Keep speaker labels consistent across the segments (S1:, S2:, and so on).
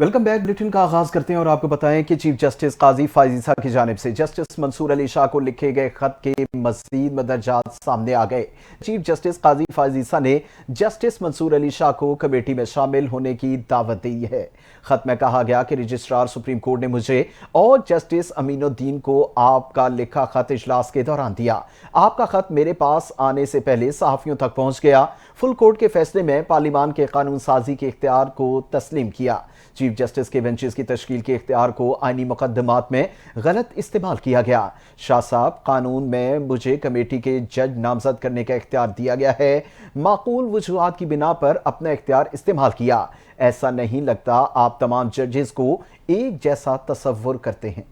S1: Welcome back. Bulletin का आगाज करते हैं और आपको बताएं कि चीफ जस्टिस काजी फायज ईसा की जानिब से जस्टिस मंसूर अली शाह को लिखे गए खत के मजीद मदरजात सामने आ गए। चीफ जस्टिस काजी फायज ईसा ने जस्टिस मंसूर अली शाह को कमेटी में शामिल होने की दावत दी है। खत में कहा गया कि रजिस्ट्रार सुप्रीम कोर्ट ने मुझे और जस्टिस अमीनुद्दीन को आपका लिखा खत इजलास के दौरान दिया। आपका खत मेरे पास आने से पहले सहाफियों तक पहुंच गया। फुल कोर्ट के फैसले में पार्लियामान के कानून साजी के इख्तियार को तस्लीम किया। चीफ जस्टिस के बेंचेस की तश्कील के इख्तियार को आईनी मुकदमात में गलत इस्तेमाल किया गया। शाह साहब, कानून में मुझे कमेटी के जज नामजद करने का इख्तियार दिया गया है। माकूल वजूहात की बिना पर अपना इख्तियार इस्तेमाल किया। ऐसा नहीं लगता आप तमाम जजेस को एक जैसा तसव्वुर करते हैं।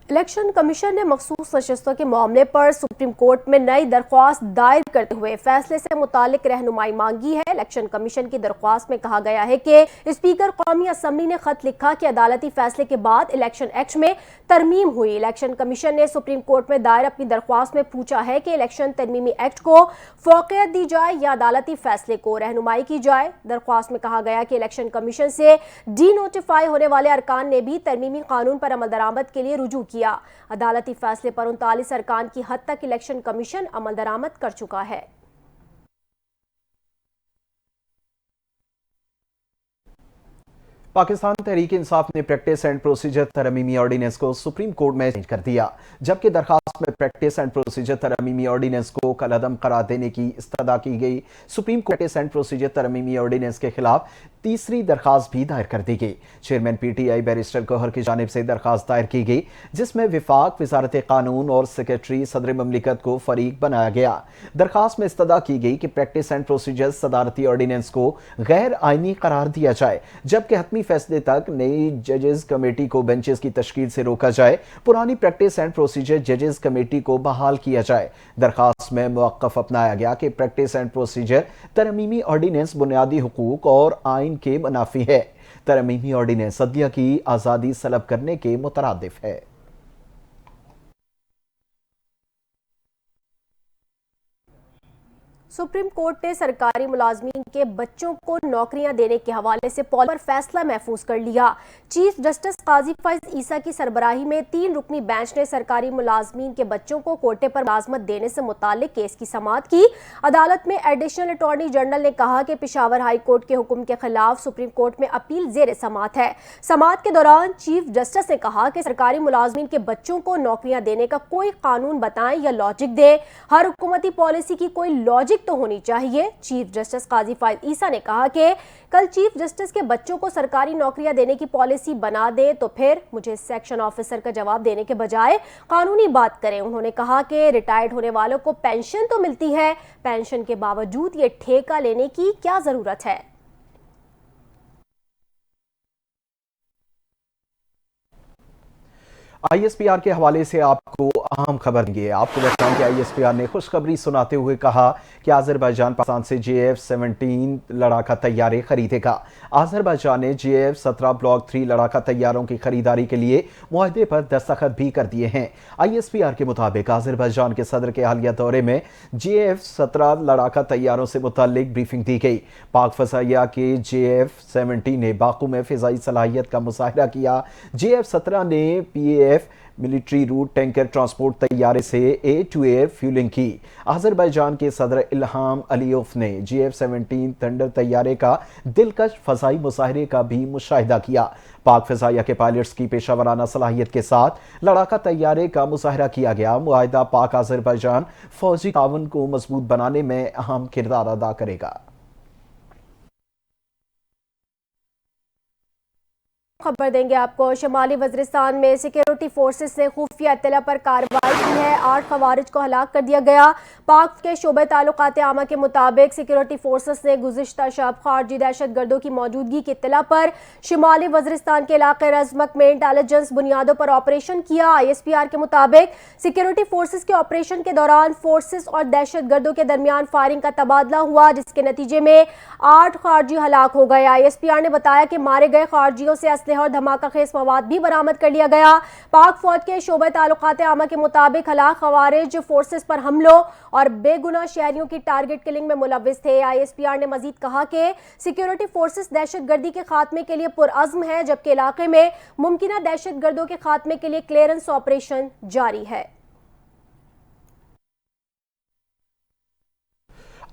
S2: इलेक्शन कमीशन ने मखसूस नशस्तों के मामले पर सुप्रीम कोर्ट में नई दरख्वास्त दायर करते हुए फैसले से मुतालिक रहनुमाई मांगी है। इलेक्शन कमीशन की दरख्वास्त में कहा गया है कि स्पीकर कौमी असम्बली ने खत लिखा कि अदालती फैसले के बाद इलेक्शन एक्ट में तरमीम हुई। इलेक्शन कमीशन ने सुप्रीम कोर्ट में दायर अपनी दरख्वास्त में पूछा है कि इलेक्शन तरमीमी एक्ट को फौकियत दी जाए या अदालती फैसले को रहनुमाई की जाए। दरख्वास्त में कहा गया कि इलेक्शन कमीशन से डी नोटिफाई होने वाले अरकान ने भी तरमीमी कानून पर अमल दरामद के लिए रुजू किया। अदालती फैसले पर 39 अरकान की हद तक इलेक्शन कमीशन अमल दरामद कर चुका है।
S1: पाकिस्तान तहरीक इंसाफ ने प्रैक्टिस एंड प्रोसीजर तरमीमी ऑर्डिनेंस को सुप्रीम कोर्ट में चेंज कर दिया, जबकि दरखास्त में प्रैक्टिस एंड प्रोसीजर तरमीमी ऑर्डिनेंस को कलअदम करार देने की इस्तदा की गई। Supreme court practice and procedure तरमीमी ऑर्डिनेंस के खिलाफ तीसरी दरखास्त भी दायर कर दी गई। चेयरमैन पीटीआई बैरिस्टर गौहर की जानिब से दरखास्त दायर की गई, जिसमें विफाक, वजारत कानून और सेक्रेटरी सदर ममलिकत को फरीक बनाया गया। दरखास्त में इस्तदा की गई कि प्रैक्टिस एंड प्रोसीजर सदारती ऑर्डिनेंस को गैर आईनी करार दिया जाए, जबकि हतमी फैसले तक नई जजेस कमेटी को बेंचेस की तश्कील से रोका जाए। पुरानी प्रैक्टिस एंड प्रोसीजर जजेस कमेटी को बहाल किया जाए। दरखास्त में मौक़िफ़ अपनाया गया कि प्रैक्टिस एंड प्रोसीजर तरमीमी ऑर्डिनेंस बुनियादी हुकूक और आइन के मुनाफी है। तरमीमी ऑर्डिनेंस अदलिया की आजादी सलब करने के मुतरादिफ है।
S2: सुप्रीम कोर्ट ने सरकारी मुलाजमीन के बच्चों को नौकरियां देने के हवाले से पॉलिसी पर फैसला महफूज कर लिया। चीफ जस्टिस काजी फायज ईसा की सरबराही में 3 रुकनी बेंच ने सरकारी मुलाजमीन के बच्चों को कोटे पर मुलाजमत देने से मुतालिक केस की समाअत की। अदालत में एडिशनल अटॉर्नी जनरल ने कहा कि पेशावर हाई कोर्ट के हुक्म के खिलाफ सुप्रीम कोर्ट में अपील जेर समाअत है। समाअत के दौरान चीफ जस्टिस ने कहा कि सरकारी मुलाजमीन के बच्चों को नौकरियां देने का कोई कानून बताएं या लॉजिक दे। हर हुकूमती पॉलिसी की कोई लॉजिक तो होनी चाहिए। चीफ जस्टिस काजी फायज ईसा ने कहा कि कल चीफ जस्टिस के बच्चों को सरकारी नौकरियां देने की पॉलिसी बना दे तो फिर मुझे सेक्शन ऑफिसर का जवाब देने के बजाय कानूनी बात करें। उन्होंने कहा कि रिटायर्ड होने वालों को पेंशन तो मिलती है, पेंशन के बावजूद ये ठेका लेने की क्या जरूरत है।
S1: आईएसपीआर के हवाले से आपको अहम खबर देंगे। आपको बताएं कि आईएसपीआर ने खुशखबरी सुनाते हुए कहा कि आज़रबाईजान पाकिस्तान से JF-17 लड़ाका तैयारे खरीदेगा। आज़रबाईजान ने JF-17 ब्लॉक 3 लड़ाका तैयारों की खरीदारी के लिए मुआहदे पर दस्तखत भी कर दिए हैं। आईएसपीआर के मुताबिक आज़रबाईजान के सदर के हालिया दौरे में JF-17 लड़ाका तैयारों से मुताल्लिक ब्रीफिंग दी गई। पाक फजाइया के JF-17 ने बाकू में फिजाई सलाहियत का मुजाहिरा किया। JF-17 ने PAF military route tanker transport तैयारे से एयर टू एयर फ्यूलिंग की। आज़रबाईजान के सदर इल्हाम अलीयोफ ने JF-17 थंडर तैयारे का दिलकश फजाई मुजाहरे का भी मुशाहिदा किया। पाक फजाइया के पायलट्स की पेशावराना सलाहियत के साथ लड़ाका तैयारे का मुजाहरा किया गया। मुआहिदा पाक आज़रबाईजान फौजी ताउन को मजबूत बनाने में अहम किरदार अदा करेगा।
S2: खबर देंगे आपको। शुमाली वज़ीरिस्तान में सिक्योरिटी फोर्सेस ने खुफिया इत्तला पर कार्रवाई की है। 8 खवारिज को हलाक कर दिया गया। पाक के शोबे ताल्लुकात आमा के मुताबिक सिक्योरिटी फोर्सेस ने गुज़िश्ता शब खारजी दहशत गर्दों की मौजूदगी की इत्तला पर शुमाली वज़ीरिस्तान के इलाके रज़मक में इंटेलिजेंस बुनियादों पर ऑपरेशन किया। ISPR के मुताबिक सिक्योरिटी फोर्सेस के ऑपरेशन के दौरान फोर्सेस और दहशत गर्दों के दरमियान फायरिंग का तबादला हुआ, जिसके नतीजे में 8 खारजी हलाक हो गए। ISPR ने बताया कि मारे गए खारजियों से असलहे और धमाका खेज मवाद भी बरामद कर लिया गया। पाक फौज के शोबे ताल्लुकात आमा के मुताबिक हलाक खवारिज फोर्सेस पर हमलों और बेगुनाह शहरियों की टारगेट किलिंग में मुलव्विस थे। ISPR ने मजीद कहा कि सिक्योरिटी फोर्सेस दहशतगर्दी के खात्मे के लिए पुरअज़्म है, जबकि इलाके में मुमकिना दहशतगर्दों के खात्मे के लिए क्लियरेंस ऑपरेशन जारी है।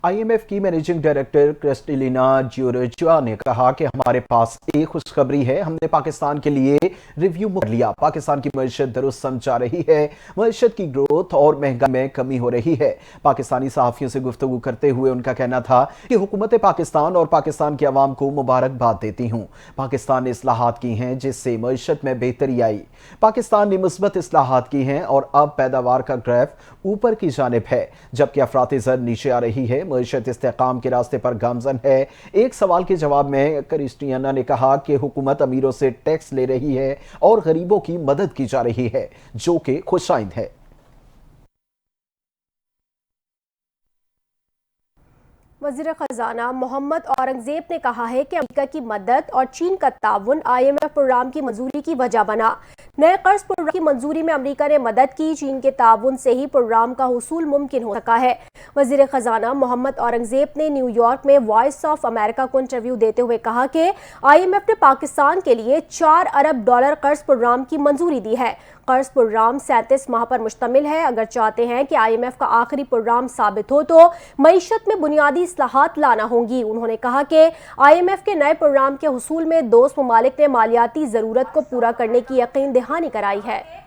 S1: IMF की मैनेजिंग डायरेक्टर क्रिस्टलिना जियोर्जिया ने कहा कि हमारे पास एक खुशखबरी है, हमने पाकिस्तान के लिए रिव्यू कर लिया। पाकिस्तान की मईशत दुरुस्त समझ आ रही है, मईशत की ग्रोथ और महंगाई में कमी हो रही है। पाकिस्तानी सहाफियों से गुफ्तगू करते हुए उनका कहना था कि हुकूमत पाकिस्तान और पाकिस्तान के अवाम को मुबारकबाद देती हूँ। पाकिस्तान ने इस्लाहात की हैं जिससे मईशत में बेहतरी आई। पाकिस्तान ने मुस्बत इस्लाहात की हैं और अब पैदावार का ग्राफ ऊपर की जानिब है, जबकि अफरात ज़र नीचे आ रही है। मईशत इस्तेहकाम के रास्ते पर गामजन है। एक सवाल के जवाब में क्रिस्टियाना ने कहा कि हुकूमत अमीरों से टैक्स ले रही है और गरीबों की मदद की जा रही है, जो कि खुशाइंद है।
S2: वज़ीर ख़ज़ाना मोहम्मद औरंगज़ेब ने कहा है कि अमेरिका की मदद और चीन का ताउन IMF प्रोग्राम की मंजूरी की वजह बना। नए कर्ज प्रोग्राम की मंजूरी में अमेरिका ने मदद की, चीन के ताउन से ही प्रोग्राम का हुसूल मुमकिन हो सका है। वज़ीर ख़ज़ाना मोहम्मद औरंगज़ेब ने न्यूयॉर्क में वॉइस ऑफ अमेरिका को इंटरव्यू देते हुए कहा कि IMF ने पाकिस्तान के लिए $4 अरब कर्ज प्रोग्राम की मंजूरी दी है। कर्ज प्रोग्राम 37 माह पर मुश्तमिल है। अगर चाहते हैं कि IMF का आखिरी प्रोग्राम साबित हो तो मईशत में बुनियादी इस्लाहात लाना होंगी। उन्होंने कहा कि IMF के नए प्रोग्राम के हुसूल में दोस्त ममालिक ने मालियाती जरूरत को पूरा करने की यकीन दहानी कराई है।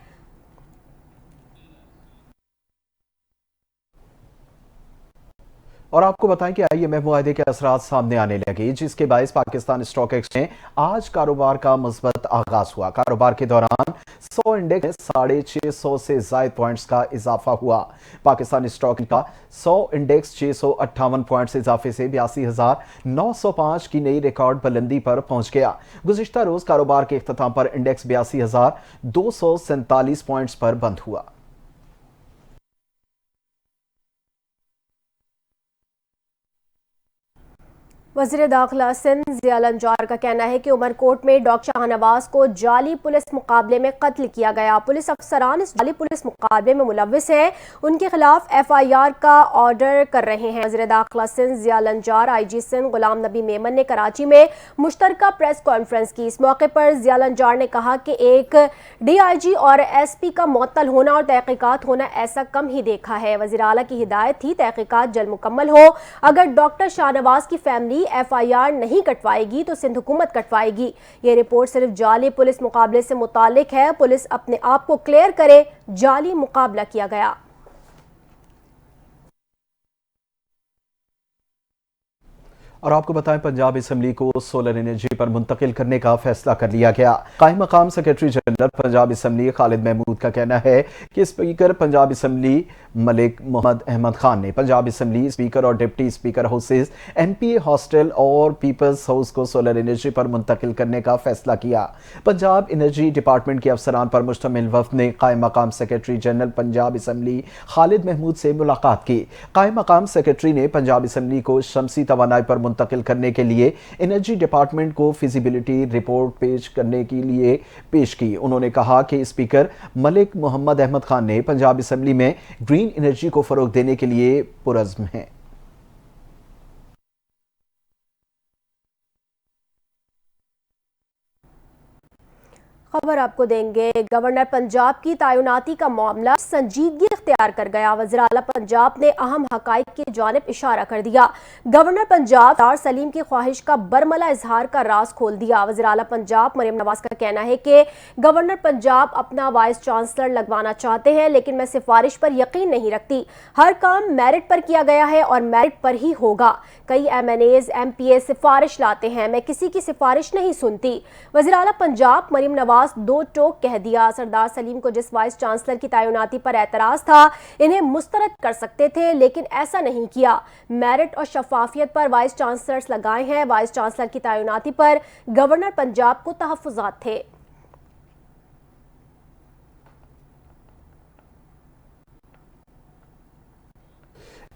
S1: और आपको बताएं कि IMF मुआहदे के असरात सामने आने लगे, जिसके बायस पाकिस्तान स्टॉक एक्सचेंज आज कारोबार का मुस्बत आगाज हुआ। कारोबार के दौरान 100 इंडेक्स में 650 से ज्यादा पॉइंट्स का इजाफा हुआ। पाकिस्तान स्टॉक का 100 इंडेक्स 658 पॉइंट्स से इजाफे से 82,905 की नई रिकॉर्ड बुलंदी पर पहुंच गया। गुज़िश्ता रोज कारोबार के इख्तिताम पर इंडेक्स 82,247 पॉइंट्स पर बंद हुआ।
S2: वज़ीर दाखिला सिंध ज़िया लंजार का कहना है कि उमरकोट में डॉक्टर शाहनवाज को जाली पुलिस मुकाबले में कत्ल किया गया। पुलिस अफसरान इस जाली पुलिस मुकाबले में मुलव्विस हैं, उनके खिलाफ FIR का ऑर्डर कर रहे हैं। वज़ीर दाखिला सिंध ज़िया लंजार IG सिंध गुलाम नबी मेमन ने कराची में मुश्तरका प्रेस कॉन्फ्रेंस की। इस मौके पर ज़िया लंजार ने कहा कि एक DIG और SP का मुअत्तल होना और तहकीकात होना ऐसा कम ही देखा है। वज़ीर आला की हिदायत थी तहकीकात जल्द मुकम्मल हो। अगर डॉक्टर शाहनवाज की फैमिली FIR नहीं कटवाएगी तो सिंध हुकूमत कटवाएगी। ये रिपोर्ट सिर्फ जाली पुलिस मुकाबले से मुतालिक है। पुलिस अपने आप को क्लियर करे, जाली मुकाबला किया गया।
S1: और आपको बताएं, पंजाब असम्बली को सोलर एनर्जी पर मुंतकिल करने का फैसला कर लिया गया। कायम मकाम secretary general Punjab assembly Khalid Mahmood का कहना है कि स्पीकर पंजाब असम्बली मलिक मोहम्मद अहमद खान ने पंजाब असम्बली स्पीकर और deputy speaker houses, MPA hostel और पीपल्स हाउस को सोलर एनर्जी पर मुंतकिल करने का फैसला किया। पंजाब एनर्जी डिपार्टमेंट के अफसरान पर मुश्तमिल वफ्द ने कायम मकाम secretary general Punjab assembly Khalid Mahmood से मुलाकात की। कायम मकाम सेक्रेटरी ने पंजाब असम्बली को शमसी तवानाई पर मुंतकिल करने के लिए एनर्जी डिपार्टमेंट को फिजिबिलिटी रिपोर्ट पेश करने के लिए पेश की। उन्होंने कहा कि स्पीकर मलिक मोहम्मद अहमद खान ने पंजाब असम्बली में ग्रीन एनर्जी को फरोग देने के लिए पुरज़्म हैं।
S2: खबर आपको देंगे। गवर्नर पंजाब की तैनाती का मामला संजीदगी इख्तियार कर गया। वज़ीर आला पंजाब ने अहम हकाइक की जानिब इशारा कर दिया। गवर्नर पंजाब दार सलीम की ख्वाहिश का बरमला इजहार का राज खोल दिया। वज़ीर आला पंजाब मरियम नवाज का कहना है कि गवर्नर पंजाब अपना वाइस चांसलर लगवाना चाहते हैं, लेकिन मैं सिफारिश पर यकीन नहीं रखती। हर काम मेरिट पर किया गया है और मेरिट पर ही होगा। कई MNAs MPA सिफारिश लाते हैं, मैं किसी की सिफारिश नहीं सुनती। वज़ीर आला पंजाब मरियम नवाज दो टोक कह दिया। सरदार सलीम को जिस वाइस चांसलर की तैनाती पर एतराज था, इन्हें मुस्तरद कर सकते थे, लेकिन ऐसा नहीं किया। मेरिट और शफाफियत पर वाइस चांसलर्स लगाए हैं। वाइस चांसलर की तैनाती पर गवर्नर पंजाब को तहफ्फुज़ात थे।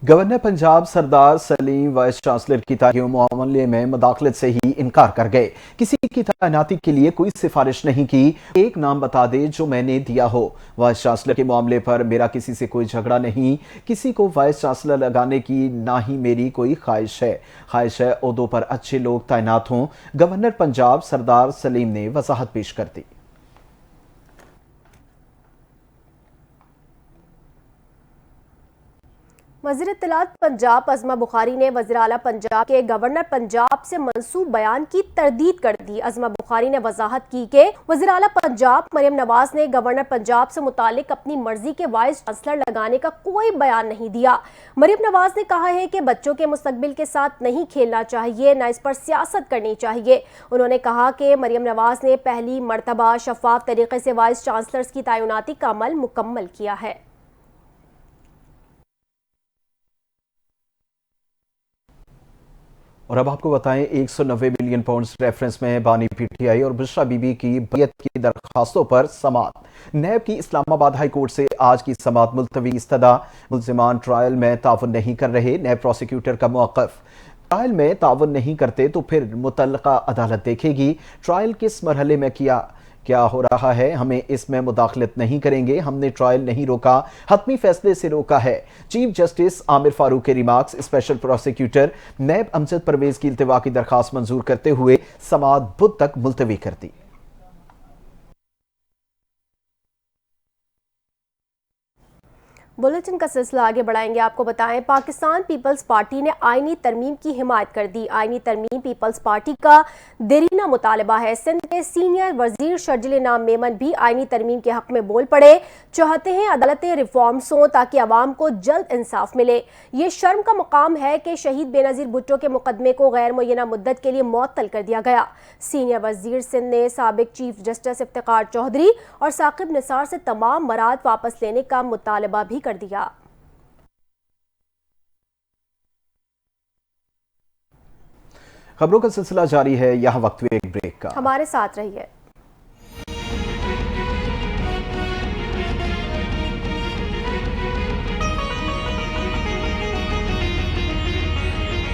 S1: गवर्नर पंजाब सरदार सलीम वाइस चांसलर की तैयारियों मामले में मुदाखलत से ही इनकार कर गए। किसी की तैनाती के लिए कोई सिफारिश नहीं की, एक नाम बता दे जो मैंने दिया हो। वाइस चांसलर के मामले पर मेरा किसी से कोई झगड़ा नहीं, किसी को वाइस चांसलर लगाने की ना ही मेरी कोई ख्वाहिश है ओहदों पर अच्छे लोग तैनात हों। गवर्नर पंजाब सरदार सलीम ने वजाहत पेश कर दी।
S2: वज़ीर इत्तलात पंजाब अज़मा बुखारी ने वज़ीर आला पंजाब के गवर्नर पंजाब से मंसूब बयान की तरदीद कर दी। अज़मा बुखारी ने वजाहत की कि वज़ीर आला पंजाब मरियम नवाज ने गवर्नर पंजाब से मुतालिक अपनी मर्जी के वाइस चांसलर लगाने का कोई बयान नहीं दिया। मरियम नवाज ने कहा है कि बच्चों के मुस्तकबिल के साथ नहीं खेलना चाहिए, न इस पर सियासत करनी चाहिए। उन्होंने कहा कि मरियम नवाज ने पहली मरतबा शफाफ तरीके से वाइस चांसलर्स की तैनाती का अमल मुकम्मल किया है।
S1: और अब आपको बताएं, 190 मिलियन पाउंड्स रेफरेंस में बानी पीटीआई और बुशरा बीबी की बैयत की दरखास्तों पर समाअत। नैब की इस्लामाबाद हाई कोर्ट से आज की समाअत मुलतवी इस्तदा। मुल्जिमान ट्रायल में ताउन नहीं कर रहे, नैब प्रोसिक्यूटर का मौक़िफ़। ट्रायल में ताउन नहीं करते तो फिर मुतल्लका अदालत देखेगी ट्रायल किस मरहले में क्या हो रहा है, हमें इसमें मुदाखलत नहीं करेंगे, हमने ट्रायल नहीं रोका, हतमी फैसले से रोका है। चीफ जस्टिस आमिर फारूक के रिमार्क्स। स्पेशल प्रोसिक्यूटर नैब अमजद परवेज की इल्तिवा की दरखास्त मंजूर करते हुए समाअत बुध तक मुलतवी कर दी।
S2: बुलेटिन का सिलसिला आगे बढ़ाएंगे। आपको बताएं, पाकिस्तान पीपल्स पार्टी ने आईनी तरमीम की हिमायत कर दी। आईनी तरमीम पीपल्स पार्टी का देरीना मुतालबा है। सिंध के सीनियर वजीर शर्जिल इनाम मेमन भी आईनी तरमीम के हक में बोल पड़े। चाहते हैं अदालतें रिफॉर्म्स हों ताकि अवाम को जल्द इंसाफ मिले। ये शर्म का मुकाम है कि शहीद बेनजीर भुट्टो के मुकदमे को गैर मुय्यना मुद्दत के लिए मुअत्तल कर दिया गया। सीनियर वजीर सिंध ने साबिक चीफ जस्टिस इफ्तिकार चौधरी और साकिब निसार से तमाम मराद वापस लेने का मुतालबा भी कर दिया।
S1: खबरों का सिलसिला जारी है, यहां वक्त एक ब्रेक का।
S2: हमारे साथ रहिए।